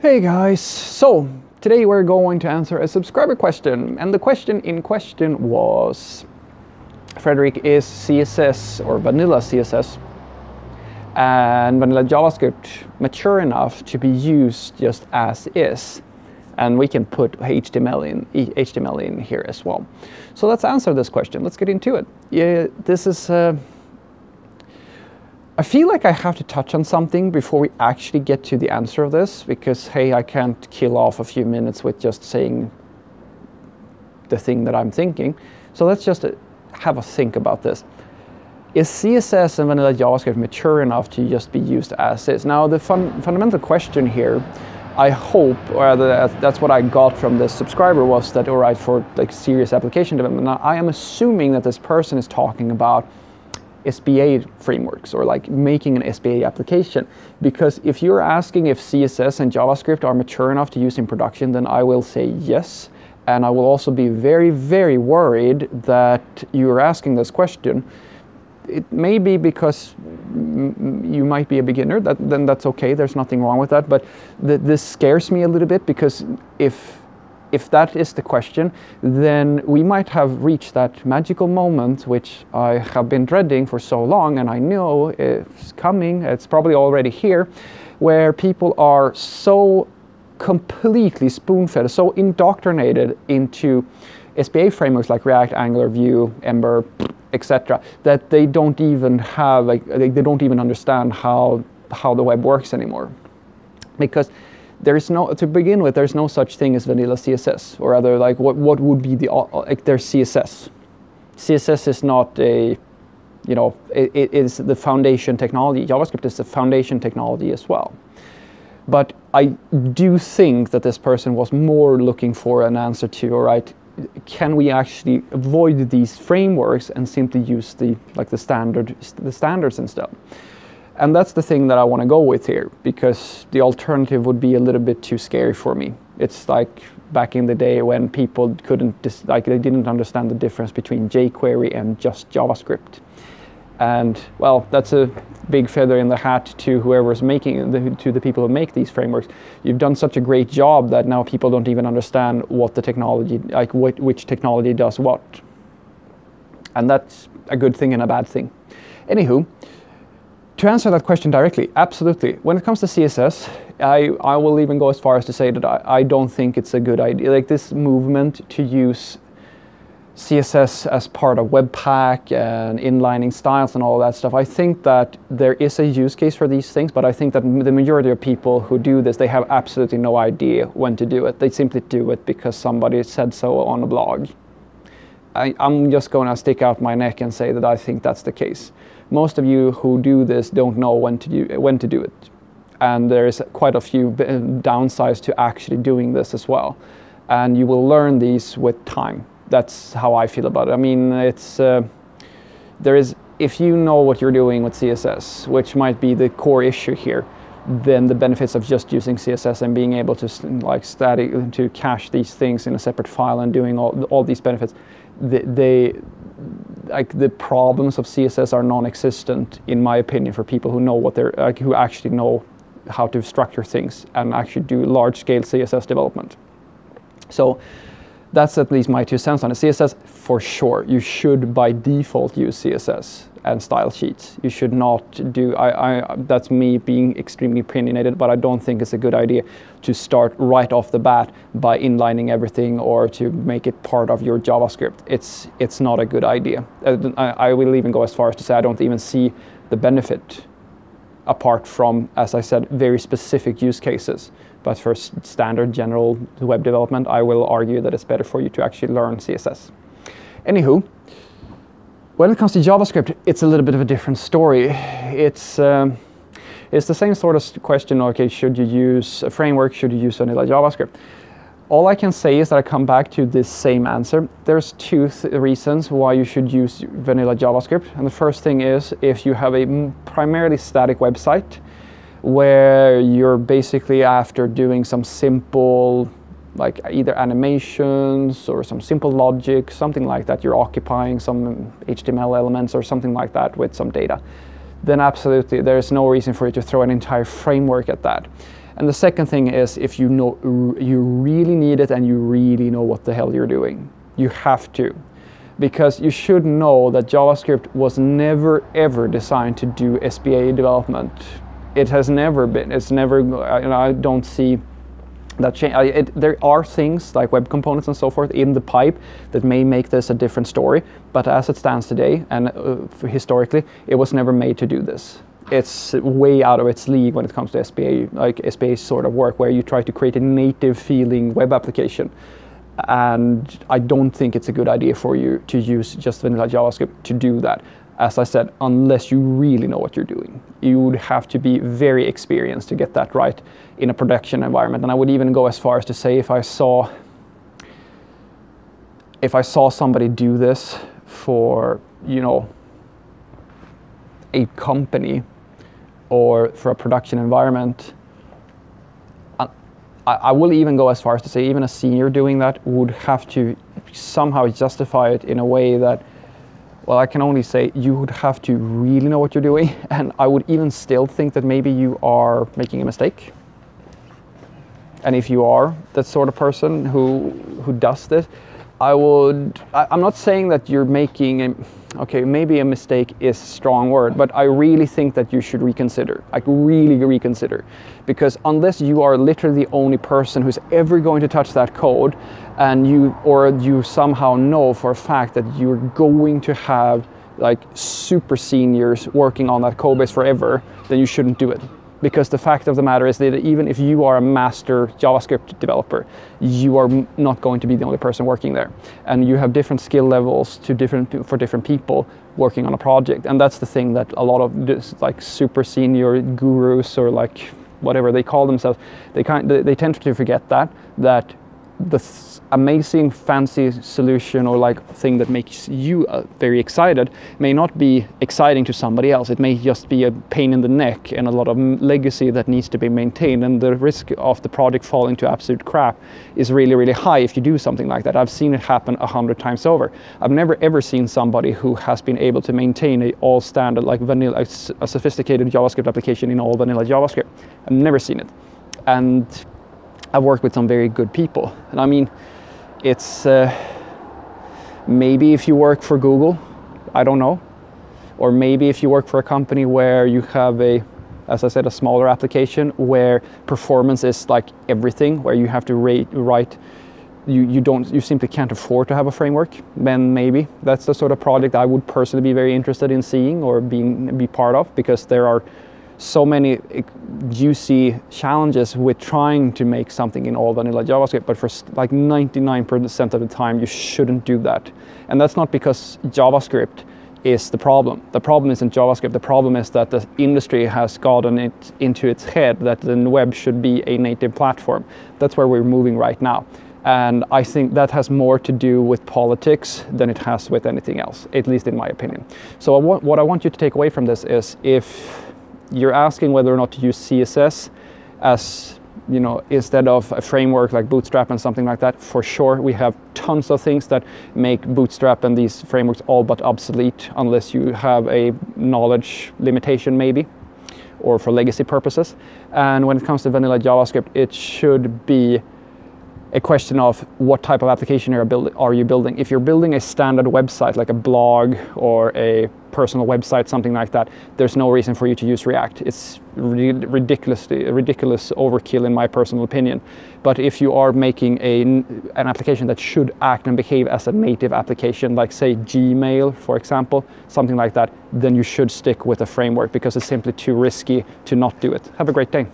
Hey guys, so today we're going to answer a subscriber question, and the question in question was, Frederick, is CSS or vanilla CSS and vanilla JavaScript mature enough to be used just as is? And we can put HTML in here as well. So let's answer this question. Let's get into it. Yeah, this is I feel like I have to touch on something before we actually get to the answer of this, because hey, I can't kill off a few minutes with just saying the thing that I'm thinking. So let's just have a think about this. Is CSS and vanilla JavaScript mature enough to just be used as is? Now the fundamental question here, I hope, or that's what I got from this subscriber, was that all right, for like serious application development. Now I am assuming that this person is talking about SBA frameworks, or like making an SBA application, because if you're asking if CSS and JavaScript are mature enough to use in production, then I will say yes, and I will also be very, very worried that you're asking this question. It may be because you might be a beginner, then that's okay, there's nothing wrong with that, but this scares me a little bit, because if that is the question, then we might have reached that magical moment which I have been dreading for so long, and I know it's coming, it's probably already here, where people are so completely spoon-fed, so indoctrinated into SBA frameworks like React, Angular, Vue, Ember, etc., that they don't even have, like, they don't even understand how the web works anymore. Because there's no, to begin with, there's no such thing as vanilla CSS, or rather, like, what would be the, like, there's CSS. CSS is not a, you know, it is the foundation technology. JavaScript is the foundation technology as well. But I do think that this person was more looking for an answer to, all right, can we actually avoid these frameworks and simply use the standards instead? And that's the thing that I want to go with here, because the alternative would be a little bit too scary for me. It's like back in the day when people they didn't understand the difference between jQuery and just JavaScript. And well, that's a big feather in the hat to whoever's making, to the people who make these frameworks. You've done such a great job that now people don't even understand what the technology, like which technology does what. And that's a good thing and a bad thing. Anywho, to answer that question directly, absolutely. When it comes to CSS, I will even go as far as to say that I don't think it's a good idea. Like this movement to use CSS as part of Webpack and inlining styles and all that stuff, I think that there is a use case for these things, but I think that the majority of people who do this, they have absolutely no idea when to do it. They simply do it because somebody said so on a blog. I'm just going to stick out my neck and say that I think that's the case. Most of you who do this don't know when to do it. And there is quite a few downsides to actually doing this as well. And you will learn these with time. That's how I feel about it. I mean, it's if you know what you're doing with CSS, which might be the core issue here, then the benefits of just using CSS and being able to to cache these things in a separate file and doing all these benefits, the problems of CSS are non-existent, in my opinion, for people who know what they're who actually know how to structure things and actually do large-scale CSS development. So that's at least my 2 cents on it. CSS, for sure, you should by default use CSS and style sheets. You should not do, that's me being extremely opinionated, but I don't think it's a good idea to start right off the bat by inlining everything or to make it part of your JavaScript. It's not a good idea. I will even go as far as to say I don't even see the benefit, apart from, as I said, very specific use cases. But for standard general web development, I will argue that it's better for you to actually learn CSS. Anywho, when it comes to JavaScript, it's a little bit of a different story. It's the same sort of question, okay, should you use a framework, should you use vanilla JavaScript? All I can say is that I come back to this same answer. There's 2 reasons why you should use vanilla JavaScript. And the first thing is if you have a primarily static website, where you're basically, after doing some simple, like either animations or some simple logic, something like that, you're occupying some HTML elements or something like that with some data, then absolutely there's no reason for you to throw an entire framework at that. And the second thing is if you know you really need it and you really know what the hell you're doing. You have to. Because you should know that JavaScript was never ever designed to do SPA development. It has never been. It's never, I don't see that change. There are things like web components and so forth in the pipe that may make this a different story, but as it stands today and historically, it was never made to do this. It's way out of its league when it comes to SPA, like SPA sort of work where you try to create a native feeling web application. And I don't think it's a good idea for you to use just vanilla JavaScript to do that. As I said, unless you really know what you're doing. You would have to be very experienced to get that right in a production environment. And I would even go as far as to say if I saw somebody do this for, you know, a company or for a production environment, I will even go as far as to say even a senior doing that would have to somehow justify it in a way that, well, I can only say you would have to really know what you're doing, and I would even still think that maybe you are making a mistake. And if you are that sort of person who does this, I'm not saying that you're making okay, maybe a mistake is a strong word, but I really think that you should reconsider, like really reconsider. Because unless you are literally the only person who's ever going to touch that code, and you somehow know for a fact that you're going to have like super seniors working on that code base forever, then you shouldn't do it. Because the fact of the matter is that even if you are a master JavaScript developer, you are not going to be the only person working there. And you have different skill levels for different people working on a project. And that's the thing that a lot of this, like super senior gurus or like whatever they call themselves, they tend to forget that the amazing fancy solution or like thing that makes you very excited may not be exciting to somebody else. It may just be a pain in the neck and a lot of legacy that needs to be maintained, and the risk of the project falling to absolute crap is really high if you do something like that. I've seen it happen 100 times over. I've never ever seen somebody who has been able to maintain a all standard like vanilla, a sophisticated JavaScript application in all vanilla JavaScript. I've never seen it. And I've worked with some very good people. And I mean, it's maybe if you work for Google, I don't know. Or maybe if you work for a company where you have as I said, a smaller application where performance is like everything, where you have to write, you simply can't afford to have a framework, then maybe that's the sort of project I would personally be very interested in seeing or be part of, because there are so many juicy challenges with trying to make something in all vanilla JavaScript, but for like 99% of the time you shouldn't do that. And that's not because JavaScript is the problem. The problem isn't JavaScript. The problem is that the industry has gotten it into its head that the web should be a native platform. That's where we're moving right now. And I think that has more to do with politics than it has with anything else, at least in my opinion. So what I want you to take away from this is, if you're asking whether or not to use CSS as, you know, instead of a framework like Bootstrap and something like that, for sure we have tons of things that make Bootstrap and these frameworks all but obsolete unless you have a knowledge limitation maybe, or for legacy purposes. And when it comes to vanilla JavaScript, it should be a question of what type of application are you building. If you're building a standard website like a blog or a personal website, something like that, there's no reason for you to use React. It's ridiculous overkill in my personal opinion. But if you are making an application that should act and behave as a native application, like say Gmail, for example, something like that, then you should stick with a framework, because it's simply too risky to not do it. Have a great day.